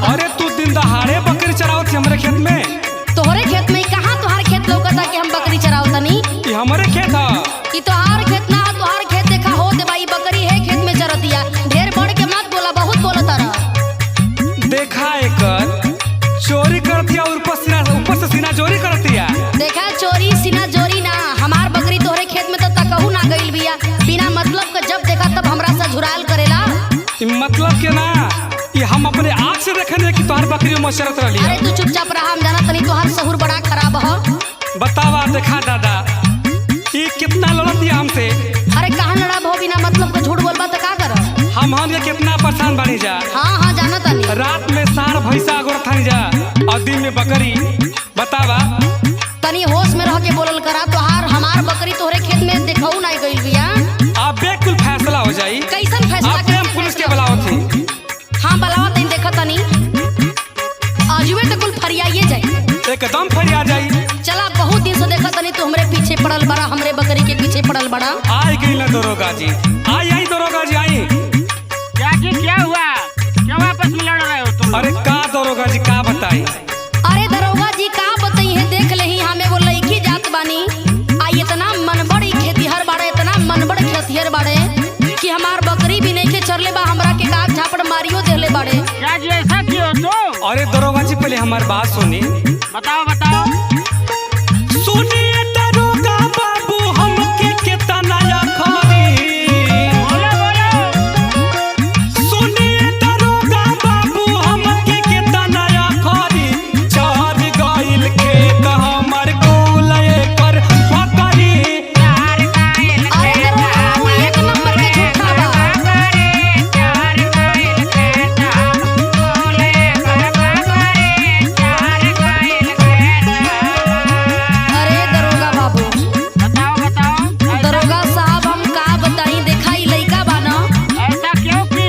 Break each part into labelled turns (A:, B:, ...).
A: अरे तू दिन दहाड़े बकरी चरावत थी हमारे खेत में।
B: तोहरे खेत में कहाँ तोहार खेत लौकता कि हम बकरी चरावतनी?
A: ये हमारे खेत है।
B: कि तोहार खेत ना तोहार खेत देखा हो दे भाई बकरी है खेत में चरतिया। ढेर बढ़ के मत बोला, बहुत बोलता रहा।
A: देखा एकर चोरी करती है, ऊपर से सीना चोरी करती है।
B: देखा चोरी सीना चोरी ना, हमार बकरी तोहरे खेत में तो तकहू ना गइल बिया। बिना मतलब के जब देखा तब हमरा से झुराल करेला।
A: मतलब के ना, ये हम अपने आँख से देखे कि तोहार बकरी में चरत रही।
B: अरे तू चुपचाप रहा, हम जाना तनी तोहार सहूर बड़ा खराब है।
A: बतावा देखा दादा ये कितना लड़ती है हमसे।
B: अरे कहाँ लड़ा हो बिना मतलब के झूठ बोलबा तो का कर।
A: हम ये कितना परेशान बनी जा।
B: हाँ हाँ जाना तनी।
A: रात में सार भैंसा गोरत हन जा और दिन में बकरी। बतावा
B: तनी होश में रह के बोलल करा। तोहार हमार बकरी तोहरे खेत में देखऊ नहीं गइल बिया।
A: आप बिल्कुल फैसला हो जाई।
B: कैसन फैसला?
A: आप हम पुलिस के बुलाओ थी।
B: हाँ बुलावा तनी, देखा तनी आजुए तो कुल फरियाइए जाई।
A: एकदम फरिया जाई।
B: चला बहुत दिन से देखा तनी तू हमरे पीछे पड़ल बड़ा, हमरे बकरी के पीछे पड़ल बड़ा।
A: आई गई ना दरोगा जी, आई दरोगा जी आई।
C: क्या हुआ? क्यों आपस में लड़ रहे हो तुम?
A: अरे का दरोगा जी का बताई?
B: अरे दरोगा जी का बताई है, देख ले हमें वो लड़की जात बानी। आई इतना मनबड़ खेतिहर बाड़े, इतना मनबड़ खेतिहर बाड़े कि हमार बकरी भी नहीं के चरले बा, हमरा के काग झापड़ मारियो देले बाड़े।
C: क्या जी ऐसा क्यों तो?
A: अरे दरोगा जी पहले हमारी बात सुनी।
C: बताओ बताओ।
A: सुनिए दरोगा बाबू हमके कितना खरी।
C: बोलो बोलो।
A: सुनिए दरोगा बाबू हमके कितना खरी। चार गइल खेत हमर कुल एकर बकरी।
C: चार गाइल
B: अरे दरोगा बाबू एक नंबर के झूठा बा।
C: चार गाइल खेत बोले कर बकरी। चार गाइल खेत।
B: अरे दरोगा बाबू,
C: बताओ बताओ।
B: दरोगा साहब हम का बताई, देखा ई लइका बा ना।
C: ऐसा क्यों की?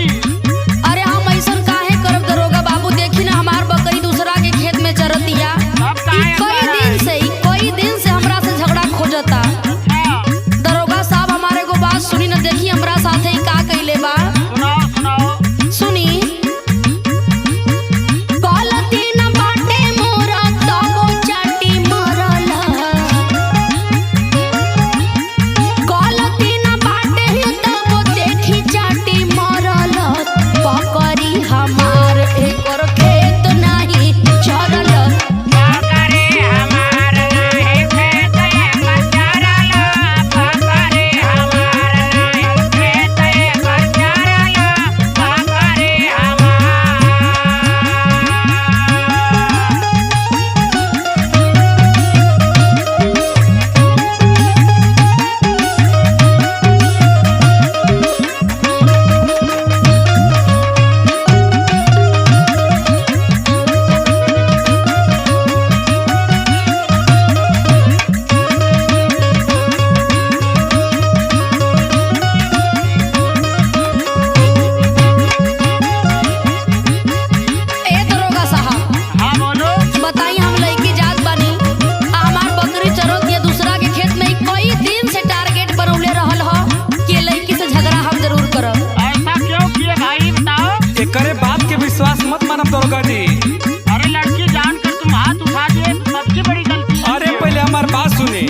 B: अरे हम ऐसा काहे करब दरोगा बाबू? देखी ना हमार बकरी दूसरा के खेत में चरतिया।
C: अब काहे
B: कई दिन से हमरा से झगड़ा खोजता।
C: अच्छा
B: दरोगा साहब हमारे को बात सुनी ना, देखी हमरा साथे ही का कइले बा।
C: सुनाओ सुनाओ।
B: सुनी गलती न बाटे मोरा तबो चाटी मरल। गलती न बाटे तबो देखी चाटी मरल। बकरी हमार एकर खेत नाही चरल।
C: बकरी हमार नहीं खेत एकर चरल। बकरी हमार नहीं खेत एकर चरल। बकरी हमार।
B: ए दरोगा साहब
C: हाँ बोलो।
B: बताई, हम लड़की जात बानी आ हमार बकरी चरोत ये दूसरा के खेत में कई दिन से टारगेट बनौले रहल ह कि लड़की से झगड़ा हम जरूर करब।
C: ऐसा क्यों किए भाई बताओ?
A: एकरे बात के विश्वास मत मानब दरोगा जी।
C: अरे लड़की जानकर तुम हाथ उठा दिए तो सबसे बड़ी गलती है।
A: अरे पहले हमारी बात सुनी।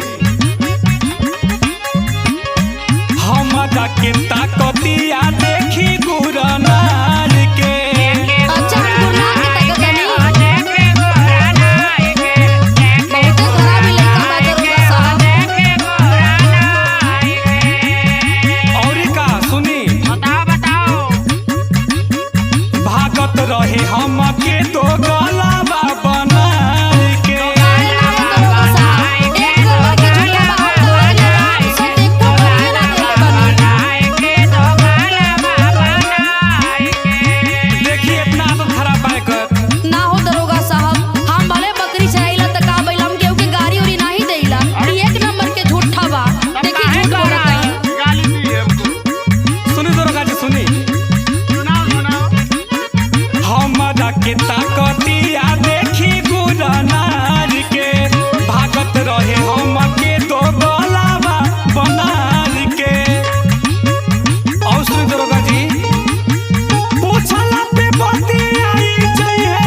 A: हम के ताकतिया देखी गुरनार के।
B: अच्छा हम गुरनार के ताकत नहीं,
C: देखे गोरा नाई के।
B: बहुते खराब ही लड़का बा दरोगा साहब।
C: देखे गोरा नाई के।
A: और का सुनी,
C: बताओ बताओ।
A: भागत रहे हम के दो गलावा बनार के।
B: अरे ना दरोगा साहब, एक नंबर के झूठा बा। हम तो आगे राम से देखो बकरी ना देले बानी।
C: नाई के तो गाला बाबा नाई के।
A: देखिए इतना आदत खराब पाए कर।
B: ना हो दरोगा साहब, हम भले बकरी चराइला त का भइल, हम केहू के गाड़ी उड़ी नहीं देइला। ई एक नंबर के झूठा बा। देखी झूठ बोलता है।
C: गाली दी है हमको।
A: सुनी दरोगा जी सुनी।
C: सुनाओ सुनाओ।
A: हम के ताकतिया देखी गुरनार के। भागत रहे हम के दो गलावा बनार के। और सुनी दरोगा जी, पूछला पे बतियाई चाहिए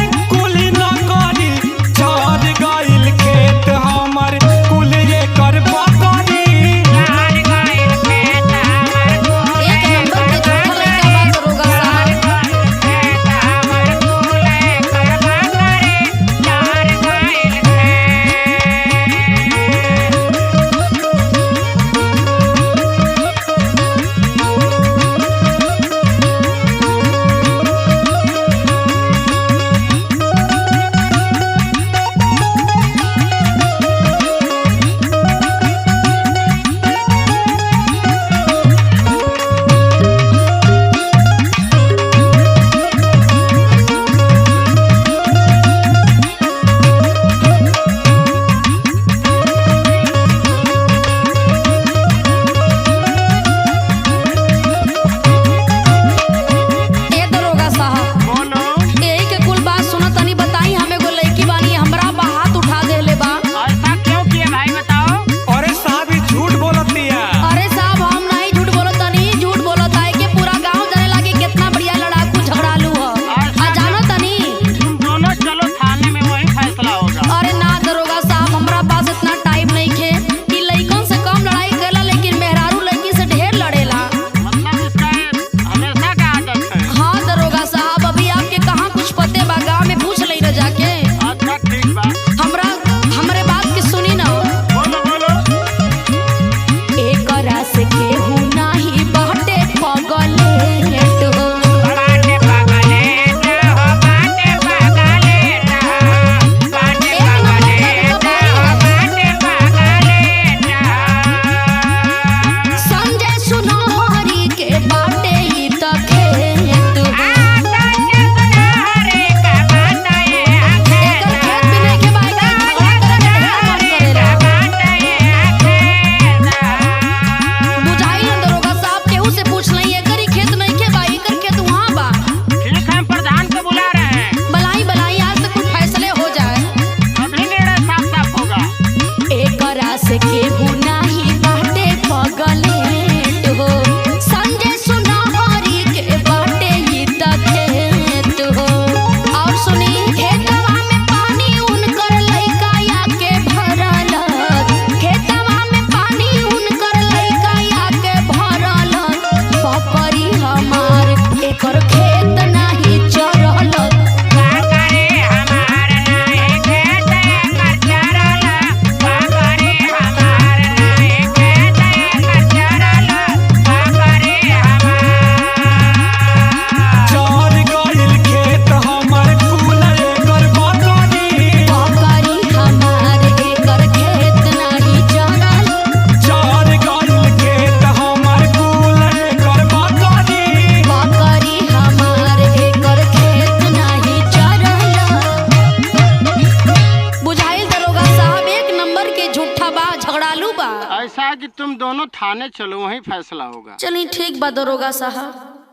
D: थाने चलो, वहीं फैसला होगा।
B: चलिए ठीक बा दरोगा साहब।